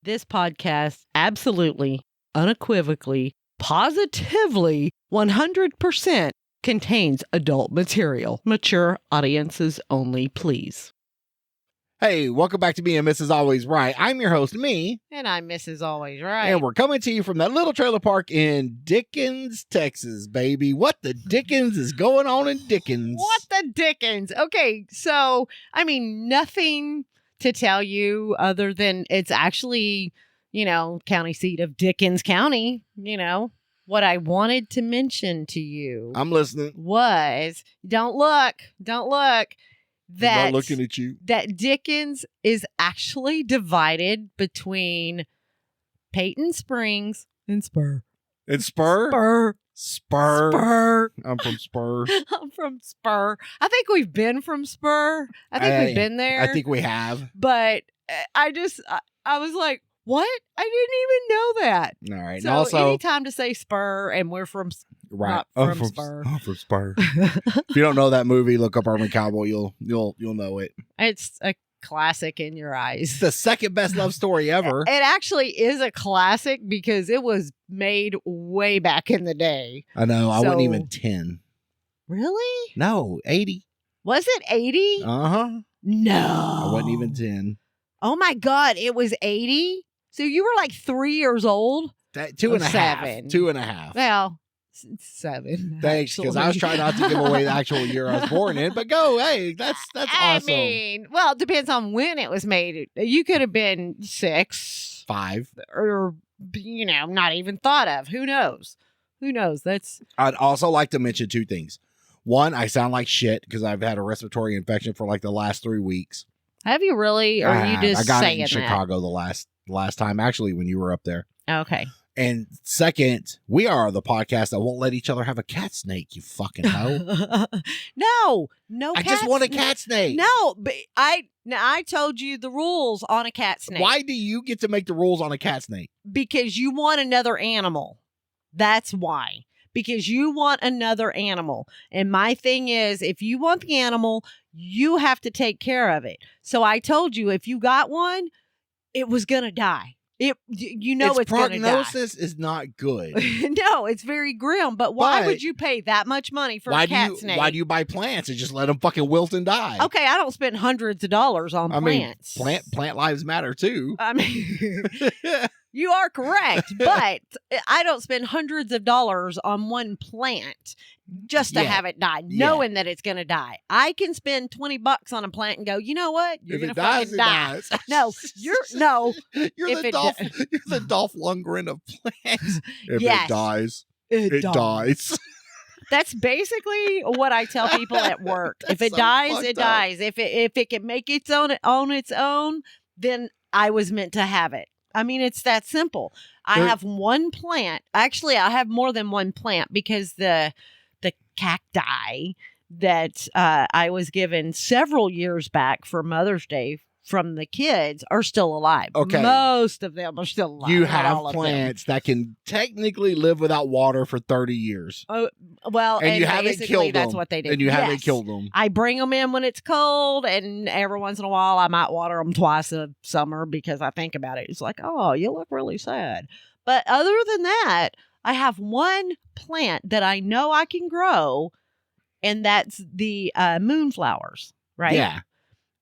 This podcast absolutely, unequivocally, positively, 100% contains adult material. Mature audiences only, please. Hey, welcome back to Me and Mrs. Always Right. I'm your host, Me. And I'm Mrs. Always Right. And we're coming to you from that little trailer park in Dickens, Texas, baby. What the Dickens is going on in Dickens? What the Dickens? Okay, so, nothing to tell you other than it's actually, county seat of Dickens County. What I wanted to mention to you I'm listening. was, don't look. I'm not looking at you. That Dickens is actually divided between Peyton Springs and Spur. And Spur? Spur. I'm from Spur. I'm from Spur. I think we've been from Spur. I think we've been there. I think we have. But I was like, what? I didn't even know that. All right. So and also, anytime to say Spur and we're from right. Not from Spur. I'm from Spur. If you don't know that movie, look up Urban Cowboy. You'll know it. It's a classic in your It's eyes. the second best love story ever. It actually is a classic because it was made way back in the day. I know. I wasn't So- even 10. Really? No, 80. Was it 80? Uh-huh. No. I wasn't even 10. Oh my God, it was 80? So you were like 3 years old? Two and a half. 7. 2.5. Well, 7. Thanks, because I was actually. trying not to give away the actual year I was born in. But go, hey, that's awesome. Well, it depends on when it was made. You could have been 6 5. or, not even thought of. Who knows? That's I'd also like to mention 2 things. One, I sound like shit because I've had a respiratory infection for like the last 3 weeks. Have you really? Or are you just I got saying it in Chicago the last time, actually, when you were up there. that? Okay. And second, we are the podcast that won't let each other have a cat snake, you fucking hoe. No I cat just want a snake. cat snake. No, but I told you the rules on a cat snake. Why do you get to make the rules on a cat snake? Because you want another animal. That's why. Because you want another animal. And my thing is, if you want the animal, you have to take care of it. So I told you, if you got one, it was going to die. It's going to die. Prognosis is not good. No, it's very grim. But why But would you pay that much money for a cat snake? Why do you buy plants and just let them fucking wilt and die? Okay, I don't spend hundreds of dollars on plants. I mean, plant lives matter too. I mean, you are correct, but I don't spend hundreds of dollars on one plant just to have it die, knowing that it's going to die. I can spend $20 on a plant and go, you know what? You're going to fucking die. No, you're the Dolph Lundgren of plants. If Yes. it dies, it it dies. That's basically what I tell people at work. If it so dies, fucked it up. dies. If it can make its own on its own, then I was meant to have it. I mean, it's that simple. I have one plant. Actually, I have more than one plant because the cacti that I was given several years back for Mother's Day from the kids are still alive. Okay. Most of them are still alive. You not have all of them. plants that can technically live without water for 30 years. Oh, well, And you haven't basically killed that's them. what they do. And you haven't Yes. killed them. I bring them in when it's cold, and every once in a while I might water them twice a summer because I think about it. It's like, oh, you look really sad. But other than that, I have one plant that I know I can grow, and that's the moonflowers, right? Yeah.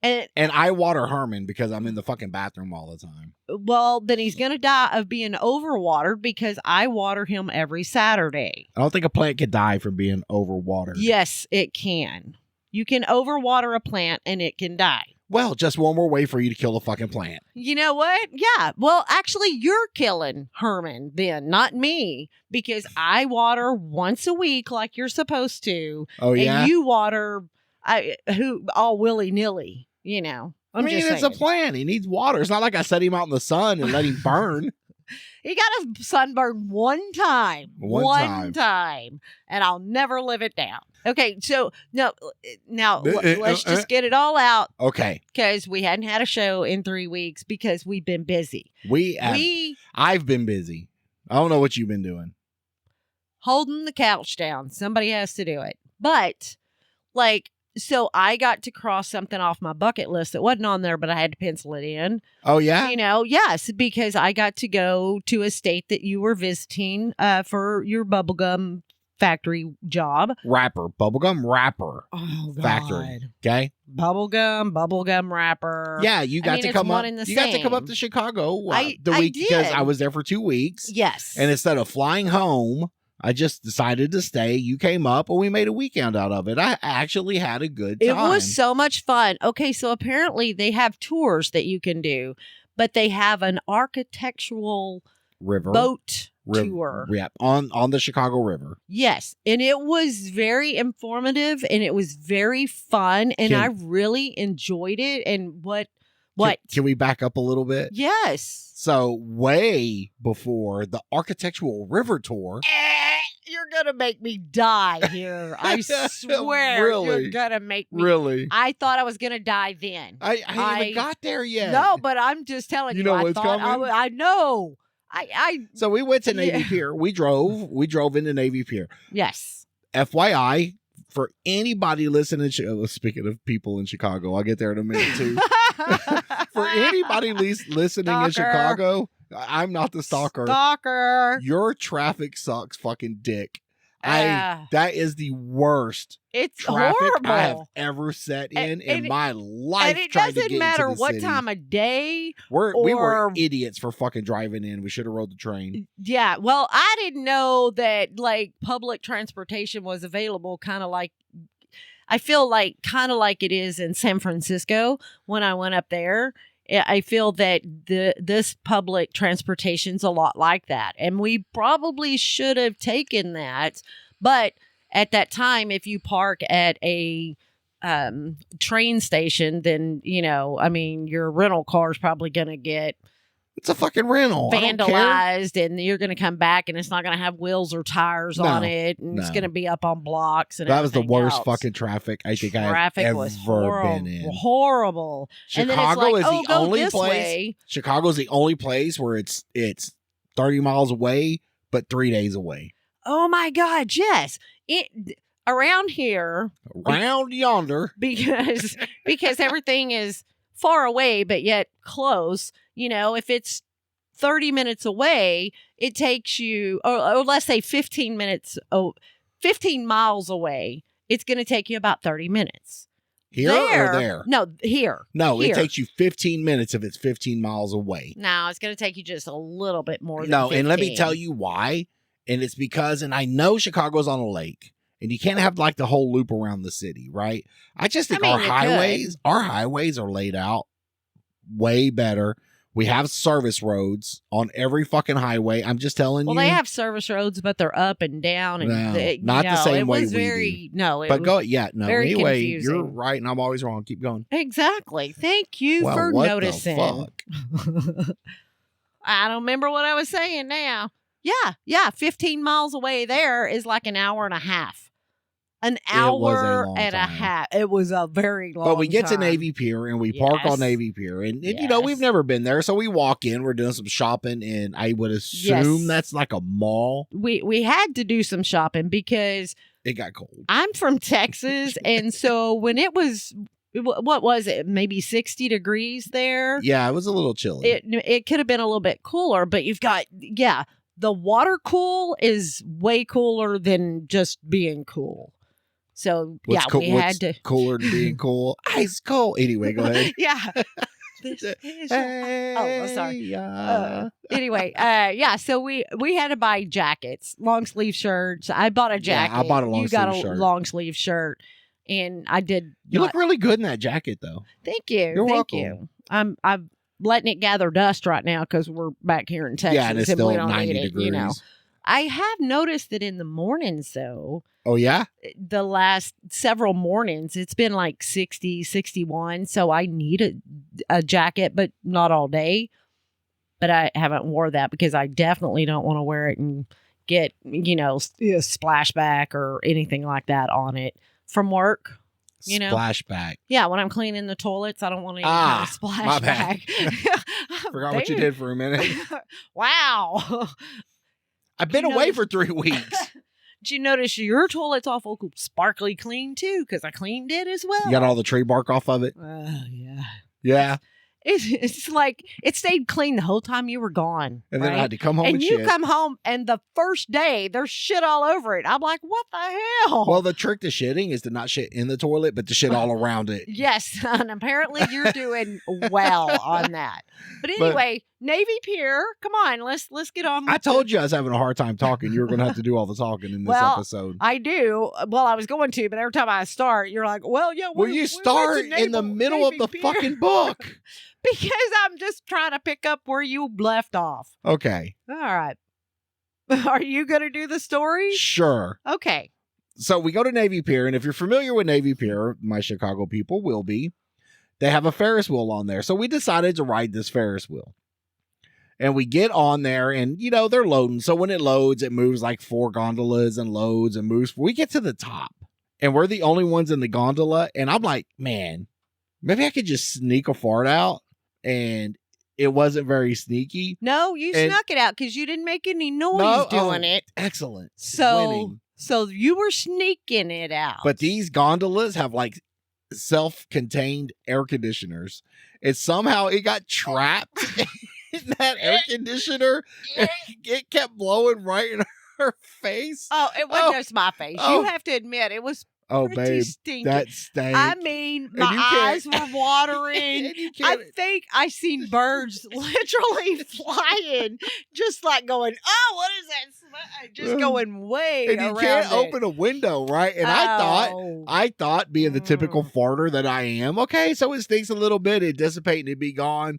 And I water Herman because I'm in the fucking bathroom all the time. well, then he's going to die of being overwatered because I water him every Saturday. I don't think a plant could die from being overwatered. Yes, it can. You can overwater a plant and it can die. Well, just one more way for you to kill a fucking plant. You know what? Yeah. Well, actually, you're killing Herman then, not me, because I water once a week like you're supposed to. Oh, yeah? And you water all willy-nilly, I mean, it's a plant. He needs water. It's not like I set him out in the sun and let him burn. He got a sunburn one time. One time. And I'll never live it down. Okay, so now let's just get it all out Okay. because we hadn't had a show in 3 weeks because we've been busy. I've been busy. I don't know what you've been doing. Holding the couch down. Somebody has to do it. But, like, So I got to cross something off my bucket list that wasn't on there, but I had to pencil it in. Oh yeah. Yes, because I got to go to a state that you were visiting for your bubblegum factory job. Bubblegum wrapper Oh, God. factory. Okay. Bubblegum wrapper. Yeah, you got to come up. You got to come up to Chicago the week because I was there for 2 weeks. Yes. And instead of flying home, I just decided to stay. You came up and we made a weekend out of it. I actually had a good time. It was so much fun. Okay, so apparently they have tours that you can do, but they have an architectural boat tour. Yeah, on the Chicago River. Yes, and it was very informative and it was very fun and I really enjoyed it. And what? Can we back up a little bit? Yes. So way before the architectural river tour. You're gonna make me die here. I swear, Really? You're gonna make me. Really? I thought I was gonna die then. I haven't even got there yet. No, but I'm just telling you. You know I what's thought coming? I know. So we went to Navy Pier. We drove into Navy Pier. Yes. FYI, for anybody listening, speaking of people in Chicago, I'll get there in a minute too. For anybody listening in Chicago, I'm not the stalker. Your traffic sucks fucking dick. That is the worst it's traffic horrible. I have ever sat in my life. And it doesn't matter what time of day. We were idiots for fucking driving in. We should have rode the train. Yeah. Well, I didn't know that like public transportation was available kind of like I feel like kind of like it is in San Francisco when I went up there. I feel that this public transportation's a lot like that. And we probably should have taken that. But at that time, if you park at a train station, then, your rental car is probably going to get it's a fucking rental. vandalized and you're going to come back and it's not going to have wheels or tires on it. And it's going to be up on blocks. And that was the worst else. fucking traffic I think I've ever been in. Horrible. Chicago is the only place. Way. Chicago's the only place where it's 30 miles away, but 3 days away. Oh my God. Yes. Around here. Around yonder. Because everything is far away, but yet close. If it's 30 minutes away, it takes you, or let's say 15 miles away, it's going to take you about 30 minutes. Here or there? No, here. No, here. It takes you 15 minutes if it's 15 miles away. No, it's going to take you just a little bit more than 15. And let me tell you why. And it's because, and I know Chicago's on a lake. And you can't have like the whole loop around the city, right? I just think our highways are laid out way better. We have service roads on every fucking highway. I'm just telling you. Well, they have service roads, but they're up and down. And not the same way we do. No, anyway, confusing. You're right, and I'm always wrong. Keep going. Exactly. Thank you for noticing. The fuck? I don't remember what I was saying now. Yeah. 15 miles away there is like an hour and a half. An hour and a half. It was a very long time. But we get to Navy Pier and we park on Navy Pier. And we've never been there. So we walk in. We're doing some shopping. And I would assume that's like a mall. We had to do some shopping because it got cold. I'm from Texas. And so when it was, what was it? Maybe 60 degrees there. Yeah, it was a little chilly. It could have been a little bit cooler. But you've got, the water cool is way cooler than just being cool. So, we had to. Cooler than being cool? Ice cold. Anyway, go ahead. Yeah. This is sorry. Anyway, so we had to buy jackets, long sleeve shirts. I bought a jacket. Yeah, I bought a long sleeve shirt. You got a long sleeve shirt. And I did. You look really good in that jacket, though. Thank you. You're welcome. You. I'm letting it gather dust right now because we're back here in Texas. Yeah, and it's still we don't 90 need degrees. It, I have noticed that in the mornings, though. Oh, yeah? The last several mornings, it's been like 60, 61. So I need a jacket, but not all day. But I haven't wore that because I definitely don't want to wear it and get, splashback or anything like that on it from work. Splashback. Yeah, when I'm cleaning the toilets, I don't want any kind of splashback. My bad. Forgot what you did for a minute. Wow. I've been away for 3 weeks. Did you notice your toilet's awful sparkly clean too? Because I cleaned it as well. You got all the tree bark off of it? Yeah. Yeah. It's like it stayed clean the whole time you were gone. And then I right? had to come home And and you shit. come home, and the first day there's shit all over it. I'm like, what the hell? Well, the trick to shitting is to not shit in the toilet, but to shit all around it. Yes, and apparently you're doing well on that. But anyway, Navy Pier, come on, let's get on. I told you I was having a hard time talking. You were going to have to do all the talking in this episode. I do. Well, I was going to, but every time I start, you're like, well, yeah. Well, you start in the middle of the fucking book. Because I'm just trying to pick up where you left off. Okay. All right. Are you going to do the story? Sure. Okay. So we go to Navy Pier, and if you're familiar with Navy Pier, my Chicago people will be, they have a Ferris wheel on there. So we decided to ride this Ferris wheel. And we get on there, and, you know, they're loading. So when it loads, it moves like 4 gondolas and loads and moves. We get to the top, and we're the only ones in the gondola. And I'm like, man, maybe I could just sneak a fart out. And it wasn't very sneaky. No, you snuck it out because you didn't make any noise doing it. Excellent. So, Winning. so you were sneaking it out. But these gondolas have like self-contained air conditioners. And somehow it got trapped in that air conditioner. And it kept blowing right in her face. Oh, it wasn't just my face. Oh. You have to admit, it was Oh, pretty babe, stinky. that stank. I mean, my eyes were watering. I think I seen birds literally flying, just like going, "Oh, what is that smell?" Just going way and you around can't it. open a window, right? And I thought, being the typical farter that I am, okay, so it stinks a little bit, it dissipate and it be gone.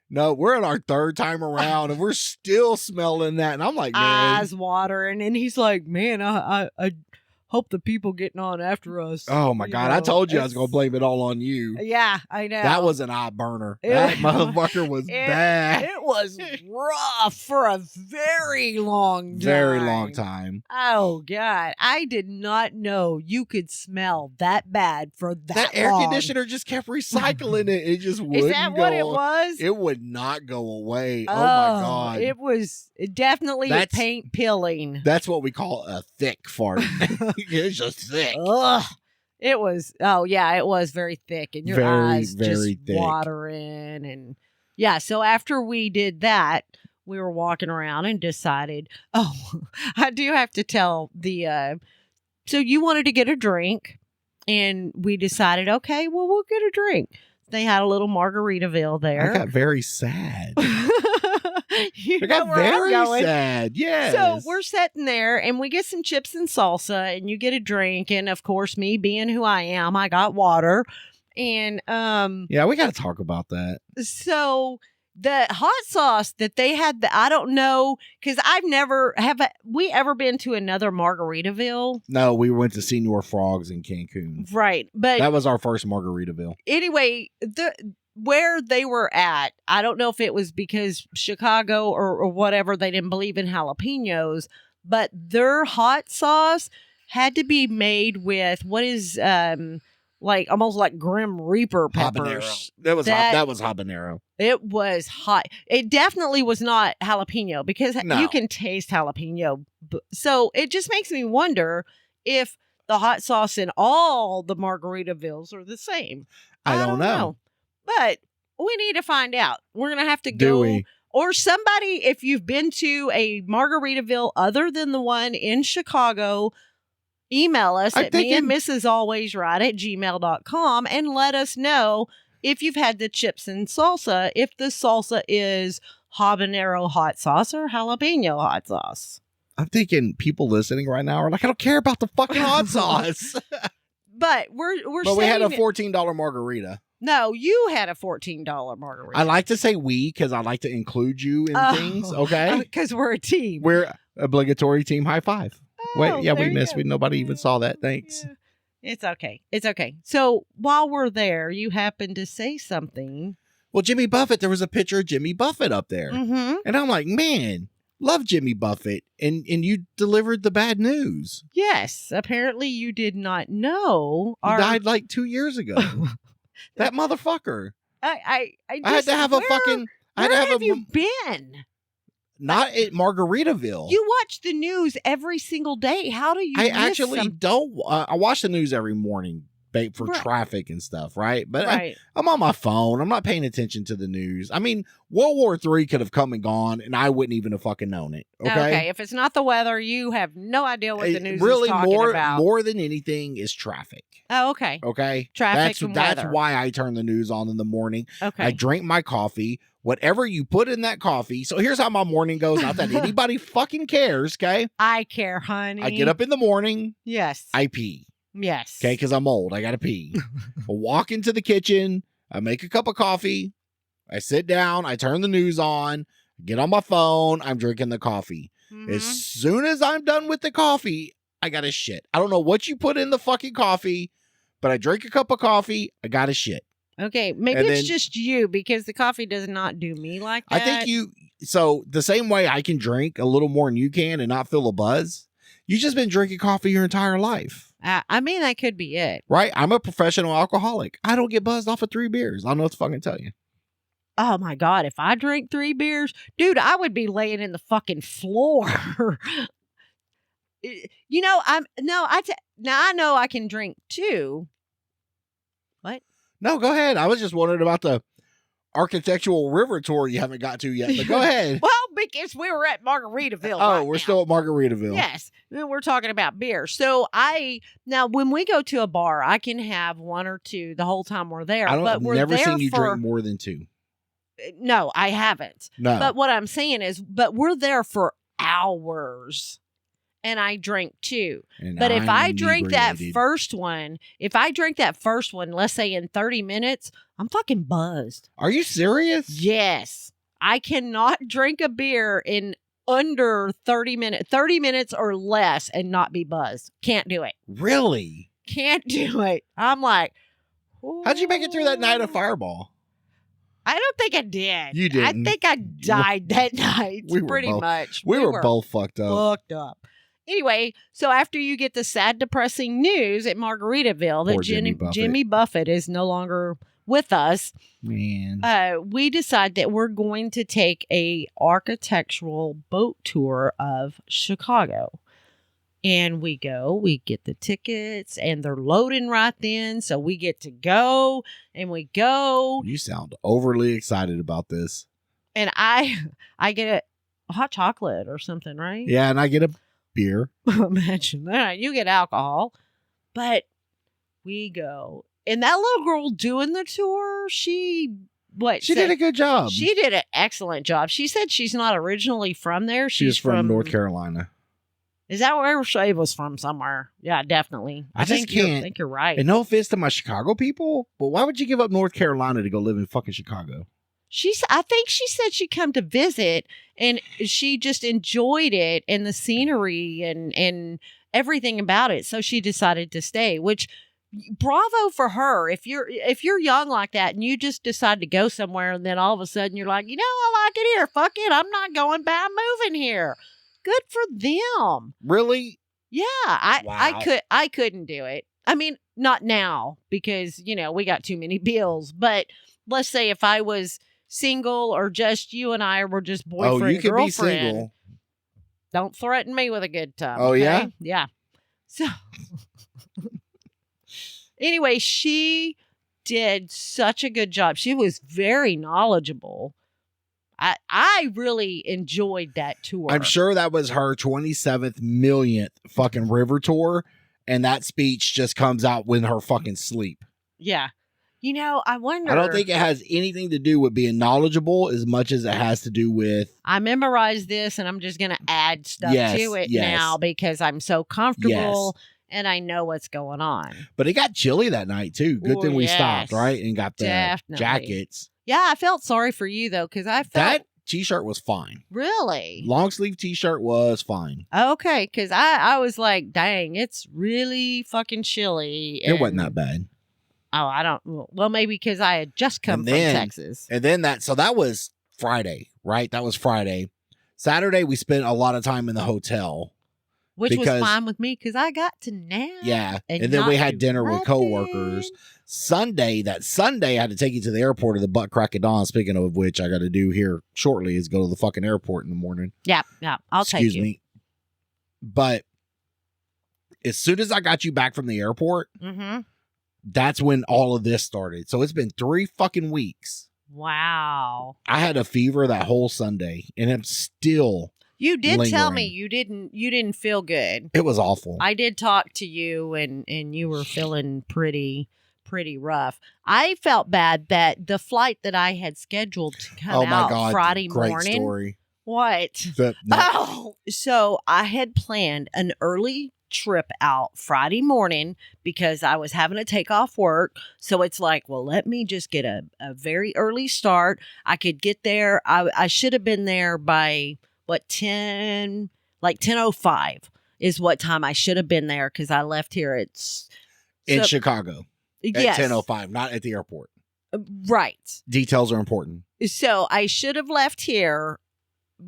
No, we're at our 3rd time around and we're still smelling that, and I'm like, man, eyes watering, and he's like, "Man, I hope the people getting on after us." oh my God, I told you I was going to blame it all on you. Yeah, I know. That was an eye burner. It That was- motherfucker was bad. It was rough for a very long time. Very long time. Oh, God. I did not know you could smell that bad for That air long. conditioner just kept recycling it. It just wouldn't Is that what it was? It would not go away. Oh my God. It was definitely That's- paint peeling. That's what we call a thick fart. It's just thick. Ugh. It was, oh yeah, it was very thick, and your Very, eyes very just thick. watering, and yeah. So after we did that, we were walking around and decided. Oh, I do have to tell the. So you wanted to get a drink, and we decided, okay, well, we'll get a drink. They had a little Margaritaville there. I got very sad. You I know got where I'm very going. sad. Yes. So we're sitting there and we get some chips and salsa, and you get a drink. And of course, me being who I am, I got water. And yeah, we got to talk about that. so the hot sauce that they had, I don't know, because I've never, we ever been to another Margaritaville? No, we went to Senor Frogs in Cancun. Right. But That was our first Margaritaville. anyway, where they were at, I don't know if it was because Chicago or whatever, they didn't believe in jalapenos, but their hot sauce had to be made with what is like almost like Grim Reaper peppers. Habanero. That was habanero. It was hot. It definitely was not jalapeno because No. you can taste jalapeno. So it just makes me wonder if the hot sauce in all the Margaritavilles are the same. I don't know. But we need to find out. We're going to have to Do go. we? Or somebody, if you've been to a Margaritaville other than the one in Chicago, email us I'm at me and thinking- Mrs. Always Right at gmail.com and let us know if you've had the chips and salsa, if the salsa is habanero hot sauce or jalapeno hot sauce. I'm thinking people listening right now are like, I don't care about the fucking hot sauce. But we're But we had a saying- $14 margarita. No, you had a $14 margarita. I like to say we because I like to include you in Oh. things. Okay. Because we're a team. We're obligatory team high five. Wait, yeah, there we you missed. go. Nobody even saw that. Thanks. Yeah. It's okay. It's okay. So while we're there, you happened to say something. Well, Jimmy Buffett, there was a picture of Jimmy Buffett up there. Mm-hmm. And I'm like, man, love Jimmy Buffett. And you delivered the bad news. Yes. Apparently you did not know. He died like 2 years ago. That motherfucker. I I had to have a fucking. I had Where to have have a. you been? not at Margaritaville. You watch the news every single day. How do you? I miss actually don't. I watch the news every morning for Right. traffic and stuff, right? But Right. I'm on my phone. I'm not paying attention to the news. I mean, World War III could have come and gone, and I wouldn't even have fucking known it. Okay. If it's not the weather, you have no idea what the news Really, is talking about. more than anything is traffic. Oh, okay. Okay. Traffic and that's weather. why I turn the news on in the morning. Okay. I drink my coffee. Whatever you put in that coffee. So here's how my morning goes. Not that anybody fucking cares. Okay. I care, honey. I get up in the morning. Yes. I pee. Yes. Okay, because I'm old. I gotta pee. I walk into the kitchen. I make a cup of coffee. I sit down. I turn the news on. Get on my phone. I'm drinking the coffee. Mhm. As soon as I'm done with the coffee, I gotta shit. I don't know what you put in the fucking coffee, but I drink a cup of coffee. I gotta shit. Okay, maybe And it's then- just you because the coffee does not do me like that. I think you. So the same way I can drink a little more than you can and not feel a buzz. You've just been drinking coffee your entire life. I mean, that could be it. Right? I'm a professional alcoholic. I don't get buzzed off of 3 beers. I don't know what to fucking tell you. Oh my God, if I drank 3 beers, dude, I would be laying in the fucking floor. You know, now I know I can drink 2. What? No, go ahead. I was just wondering about the architectural river tour you haven't got to yet, but go ahead. Well, because we were at Margaritaville. Oh, right we're now. still at Margaritaville. Yes, we're talking about beer. So now when we go to a bar, I can have 1 or 2 the whole time we're there. I've but we're never there seen you for, drink more than 2. No, I haven't. No. But what I'm saying is, we're there for hours, and I drink 2. And But if I'm I drink that inebriated. first one, let's say in 30 minutes, I'm fucking buzzed. Are you serious? Yes. I cannot drink a beer in under 30 minutes or less and not be buzzed. Can't do it. Really? Can't do it. I'm like, How'd you make it through that night of Fireball? I don't think I did. You didn't. I think I died that night. We were pretty both- much. We were both fucked up. fucked up. Anyway, so after you get the sad, depressing news at Margaritaville that Poor Jimmy Buffett. Jimmy Buffett is no longer with us, Man. we decide that we're going to take a architectural boat tour of Chicago. And we get the tickets, and they're loading right then. So we get to go, and we go. You sound overly excited about this. And I get a hot chocolate or something, right? Yeah, and I get a beer. Imagine that. You get alcohol. But we go. And that little girl doing the tour, she did a good job. She did an excellent job. She said she's not originally from there. She's from North Carolina. Is that where she was from somewhere? Yeah, definitely. I just think can't. I think you're right. And no offense to my Chicago people, but why would you give up North Carolina to go live in fucking Chicago? I think she said she come to visit and she just enjoyed it and the scenery and everything about it. So she decided to stay, which bravo for her. If you're young like that and you just decide to go somewhere and then all of a sudden you're like, I like it here. Fuck it. I'm not going back. I'm moving here. Good for them. Really? Yeah. Wow. I couldn't do it. I mean, not now because, we got too many bills, but let's say if I was single or just you and I were just boyfriend Oh, you could girlfriend. be single. Don't threaten me with a good time. Oh, okay? yeah? Yeah. So anyway, she did such a good job. She was very knowledgeable. I really enjoyed that tour. I'm sure that was her 27th millionth fucking river tour, and that speech just comes out when her fucking sleep. Yeah. I wonder. I don't think it has anything to do with being knowledgeable as much as it has to do with I memorized this and I'm just going to add stuff Yes, to it yes. now because I'm so comfortable and I know what's going on. But it got chilly that night too. Good Oh, thing we yes. stopped, right? And got the Definitely. jackets. Yeah, I felt sorry for you though because I felt That t-shirt was fine. really Long sleeve t-shirt was fine. okay because I was like, dang, it's really fucking chilly. It wasn't and- that bad. Oh, I don't. Well, maybe because I had just come And from then- Texas. And then that was Friday, right? That was Friday. Saturday we spent a lot of time in the hotel Which was because- fine with me because I got to nap. Yeah. And And then we not had do dinner with nothing. coworkers. That Sunday, I had to take you to the airport at the butt crack of dawn. Speaking of which, I got to do here shortly is go to the fucking airport in the morning. Yeah, I'll Excuse take you. me. But as soon as I got you back from the airport, Mm-hmm. that's when all of this started. So it's been 3 fucking weeks. Wow. I had a fever that whole Sunday, and I'm still. You did tell me lingering. you didn't feel good. It was awful. I did talk to you and you were feeling pretty rough. I felt bad that the flight that I had scheduled to come oh my out god! Friday Great morning. story. What? No. Oh, so I had planned an early trip out Friday morning because I was having to take off work. So it's like, well, let me just get a very early start. I could get there. I should have been there by 10:05 is what time I should have been there because I left here at In Chicago at yes, 10:05, not at the airport. right. Details are important. So I should have left here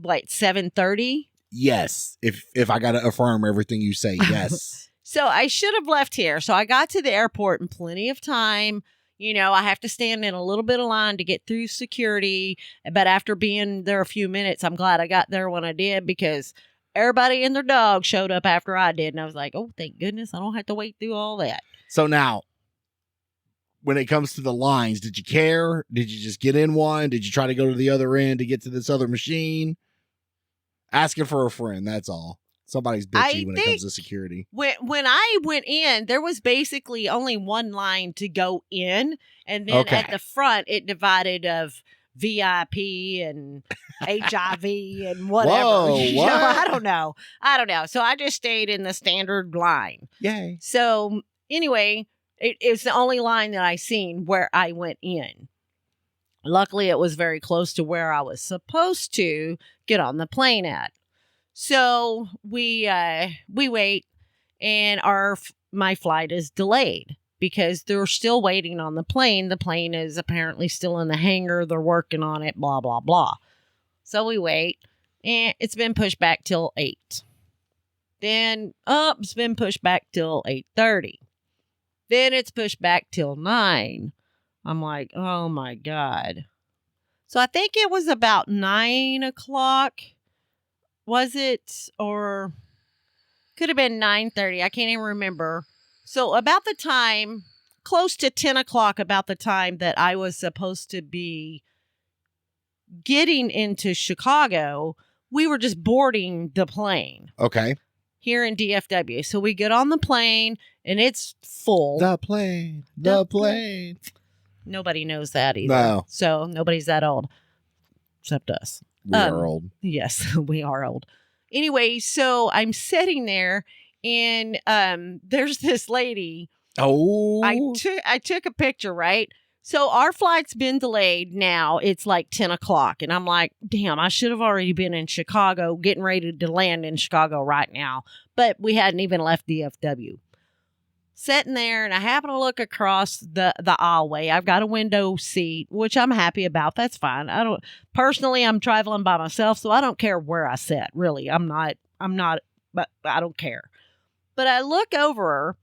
like 7:30. Yes, if I got to affirm everything you say, yes. So I should have left here. So I got to the airport in plenty of time. You know, I have to stand in a little bit of line to get through security. But after being there a few minutes, I'm glad I got there when I did because everybody and their dog showed up after I did. And I was like, oh, thank goodness I don't have to wait through all that. So now, when it comes to the lines, did you care? Did you just get in one? Did you try to go to the other end to get to this other machine? Asking for a friend, that's all. Somebody's bitchy when it comes to security. When I went in, there was basically only one line to go in. And then Okay. at the front, it divided of VIP and HIV and whatever. Whoa, You know, what? I don't know. So I just stayed in the standard line. Yay. So anyway, it's the only line that I seen where I went in. Luckily, it was very close to where I was supposed to get on the plane at. So we wait, and my flight is delayed because they're still waiting on the plane. The plane is apparently still in the hangar. They're working on it. Blah blah blah. So we wait, and it's been pushed back till 8. Then it's been pushed back till 8:30. Then it's pushed back till 9. I'm like, oh my God. So I think it was about 9 o'clock. Was it? Or could have been 9:30. I can't even remember. So about the time, close to 10 o'clock, about the time that I was supposed to be getting into Chicago, we were just boarding the plane Okay. here in DFW. So we get on the plane and it's full. The plane. The The plane. Nobody knows that either. No. So nobody's that old except us. We are old. Yes, we are old. Anyway, so I'm sitting there and there's this lady. Oh. I took a picture, right? So our flight's been delayed now. It's like 10 o'clock. And I'm like, damn, I should have already been in Chicago, getting ready to land in Chicago right now. But we hadn't even left DFW. Sitting there, and I happen to look across the aisleway. I've got a window seat, which I'm happy about. That's fine. I'm traveling by myself, so I don't care where I sit. Really, I'm not, but I don't care. But I look over her,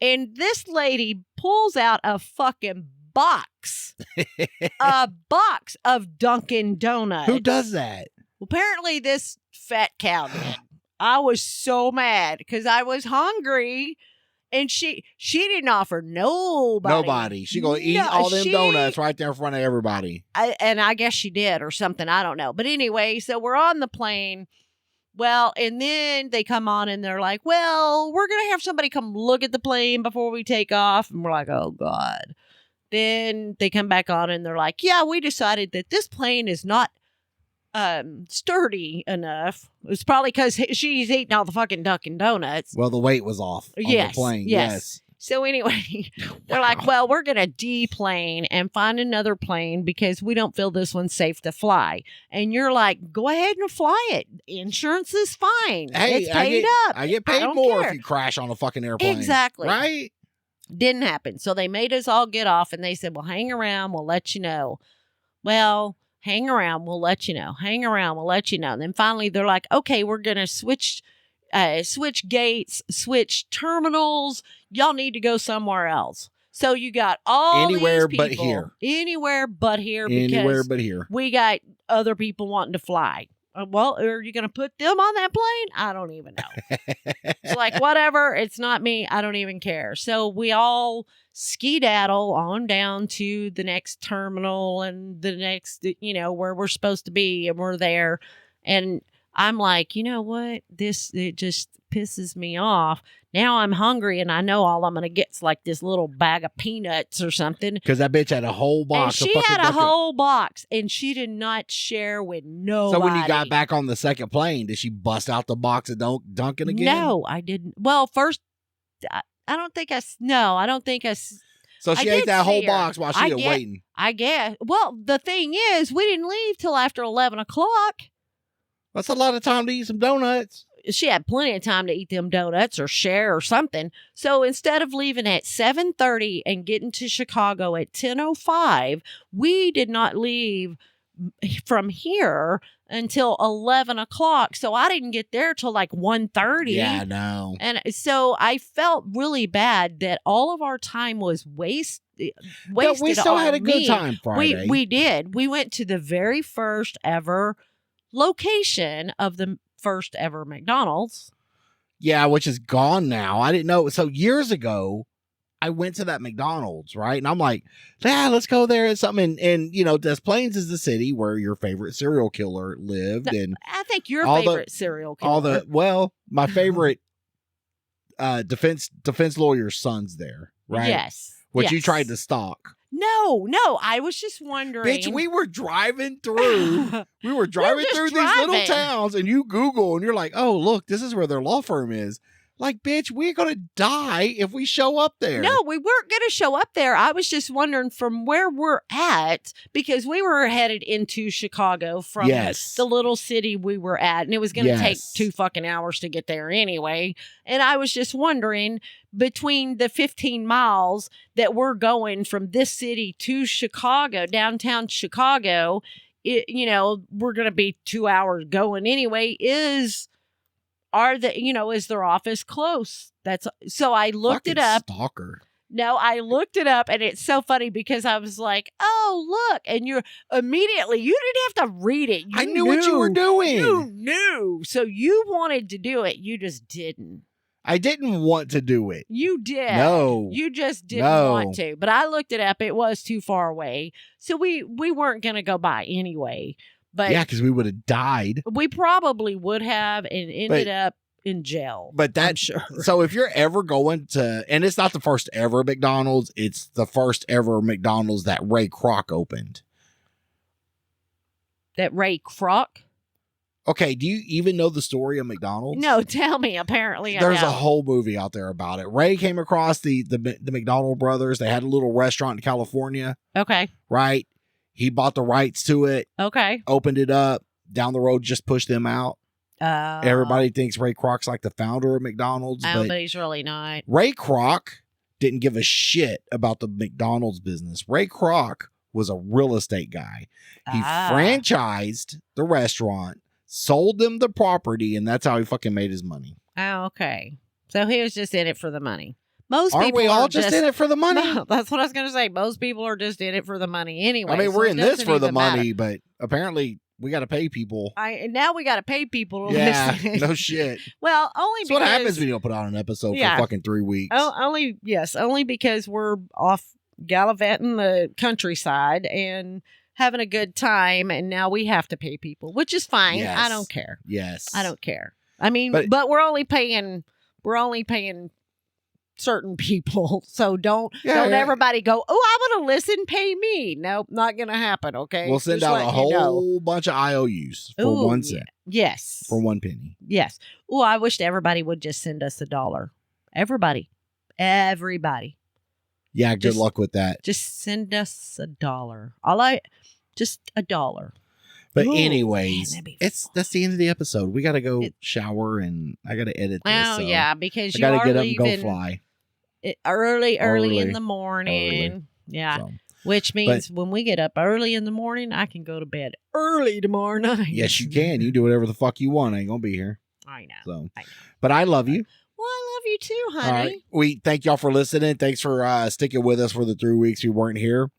and this lady pulls out a fucking box, a box of Dunkin' Donuts. Who does that? Apparently, this fat cow did. I was so mad because I was hungry. And she didn't offer nobody. She gonna eat all them donuts right there in front of everybody. And I guess she did or something. I don't know. But anyway, so we're on the plane. Well, and then they come on and they're like, well, we're going to have somebody come look at the plane before we take off. And we're like, oh, God. Then they come back on and they're like, yeah, we decided that this plane is not sturdy enough. It's probably because she's eating all the fucking Dunkin' Donuts. Well, the weight was off on the plane. Yes. So anyway, they're like, well, we're going to deplane and find another plane because we don't feel this one's safe to fly. And you're like, go ahead and fly it. Insurance is fine. Hey, it's paid up. I get paid more if you crash on a fucking airplane. Exactly. Right? Didn't happen. So they made us all get off and they said, well, hang around. We'll let you know. Well, hang around. We'll let you know. Hang around. We'll let you know. And then finally they're like, okay, we're going to switch switch gates, switch terminals. Y'all need to go somewhere else. So you got all Anywhere these but people, here. Anywhere but here. Anywhere Because but here. we got other people wanting to fly. Well, are you going to put them on that plane? I don't even know. It's like, whatever. It's not me. I don't even care. So we all skedaddle on down to the next terminal and the next, where we're supposed to be. And we're there. And I'm like, you know what? It just pisses me off. Now I'm hungry and I know all I'm going to get is like this little bag of peanuts or something. Because that bitch had a whole box. And she had a whole box and she did not share with nobody. So when you got back on the second plane, did she bust out the box of Dunkin' again? No, I didn't. Well, first, I don't think I don't think I. So she ate that whole box while she was waiting. I guess. Well, the thing is, we didn't leave till after 11 o'clock. That's a lot of time to eat some donuts. She had plenty of time to eat them donuts or share or something. So instead of leaving at 7:30 and getting to Chicago at 10:05, we did not leave from here until 11 o'clock. So I didn't get there till like 1:30. Yeah, no. And so I felt really bad that all of our time was wasted. But we still had a good time Friday. We did. We went to the very first ever location of the first ever McDonald's. Yeah, which is gone now. I didn't know. So years ago, I went to that McDonald's, right? And I'm like, yeah, let's go there and something. And Des Plaines is the city where your favorite serial killer lived. And I think your favorite serial killer. My favorite defense lawyer's son's there, right? Yes. Which you tried to stalk. No, I was just wondering. Bitch, we were driving through. We were driving through these little towns, and you Google, and you're like, oh, look, this is where their law firm is. Like, bitch, we're going to die if we show up there. No, we weren't going to show up there. I was just wondering from where we're at, because we were headed into Chicago from the little city we were at, and it was going to take 2 fucking hours to get there anyway. And I was just wondering, between the 15 miles that we're going from this city to Chicago, downtown Chicago, we're going to be 2 hours going anyway, is their office close? So I looked it up. Stalker. No, I looked it up, and it's so funny because I was like, oh, look. And you didn't have to read it. I knew what you were doing. You knew. So you wanted to do it. You just didn't. I didn't want to do it. You did. No. You just didn't want to. But I looked it up. It was too far away. So we weren't going to go by anyway. But yeah, because we would have died. We probably would have and ended up in jail. But that's sure. So if you're ever going to, and it's not the first ever McDonald's, it's the first ever McDonald's that Ray Kroc opened. That Ray Kroc? Okay, do you even know the story of McDonald's? No, tell me. Apparently, there's a whole movie out there about it. Ray came across the McDonald brothers. They had a little restaurant in California. Okay. Right? He bought the rights to it. Okay. Opened it up. Down the road, just pushed them out. Everybody thinks Ray Kroc's like the founder of McDonald's. But he's really not. Ray Kroc didn't give a shit about the McDonald's business. Ray Kroc was a real estate guy. He franchised the restaurant, sold them the property, and that's how he fucking made his money. Oh, okay. So he was just in it for the money. Aren't we all just in it for the money? No, that's what I was going to say. Most people are just in it for the money anyway. I mean, we're in this for the money, but apparently we got to pay people. Now we got to pay people to listen. No shit. Well, only because... what happens when you don't put out an episode for fucking 3 weeks. Only because we're off gallivanting the countryside and having a good time, and now we have to pay people, which is fine. Yes. I don't care. Yes. I don't care. I mean, but we're only paying certain people, so don't everybody go, oh, I want to listen, pay me. Nope, not gonna happen. Okay, we'll send out a whole bunch of IOUs for 1 cent. Yes, for 1 penny. Yes. Oh, I wish everybody would just send us $1. Everybody. Yeah, good luck with that. Just send us $1. Just $1. But anyways, that's the end of the episode. We got to go shower, and I got to edit this. Oh, yeah, because you got to get up and go fly. Early in the morning. Early. Yeah. So, which means when we get up early in the morning, I can go to bed early tomorrow night. Yes, you can. You do whatever the fuck you want. I ain't going to be here. I know. So, I know. but I love you. Well, I love you too, honey. All right. We thank y'all for listening. Thanks for sticking with us for the 3 weeks we weren't here.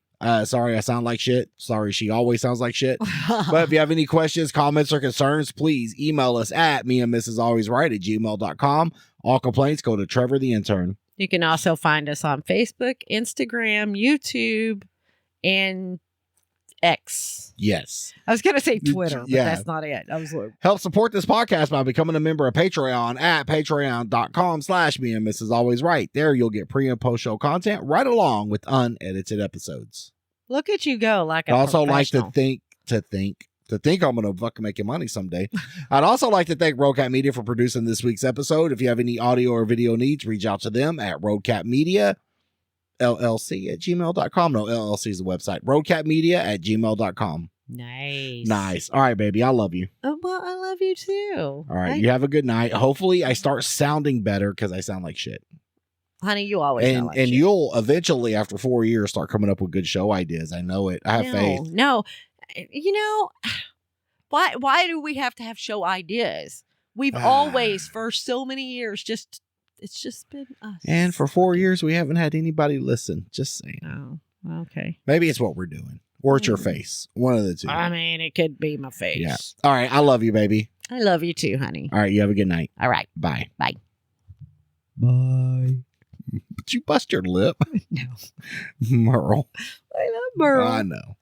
Sorry I sound like shit. Sorry she always sounds like shit. But if you have any questions, comments, or concerns, please email us at meandmrsalwaysright@gmail.com. All complaints go to Trevor the intern. You can also find us on Facebook, Instagram, YouTube, and X. Yes. I was going to say Twitter, but Yeah. that's not it. I was like, Help support this podcast by becoming a member of Patreon at patreon.com/meandmrsalwaysright. There you'll get pre and post show content right along with unedited episodes. look at you go like a I also like professional. to think I'm gonna fucking make you money someday. I'd also like to thank Roadcat Media for producing this week's episode. If you have any audio or video needs, reach out to them at Roadcat Media LLC@gmail.com. No, LLC is the website. Roadcatmedia@gmail.com. Nice. All right, baby. I love you. Oh, well, I love you too. All right. You have a good night. Hopefully I start sounding better because I sound like shit. Honey, you always sound like And shit. you'll eventually, after 4 years, start coming up with good show ideas. I know it. I have faith. No, you know, why do we have to have show ideas? We've always, for so many years, it's just been us. And for 4 years, we haven't had anybody listen. Just saying. Oh, okay. Maybe it's what we're doing. Or it's your face. One of the two. I mean, it could be my face. Yeah. All right. I love you, baby. I love you too, honey. All right. You have a good night. All right. Bye. Bye. Bye. Did you bust your lip? No. Merle. I love Merle. I know.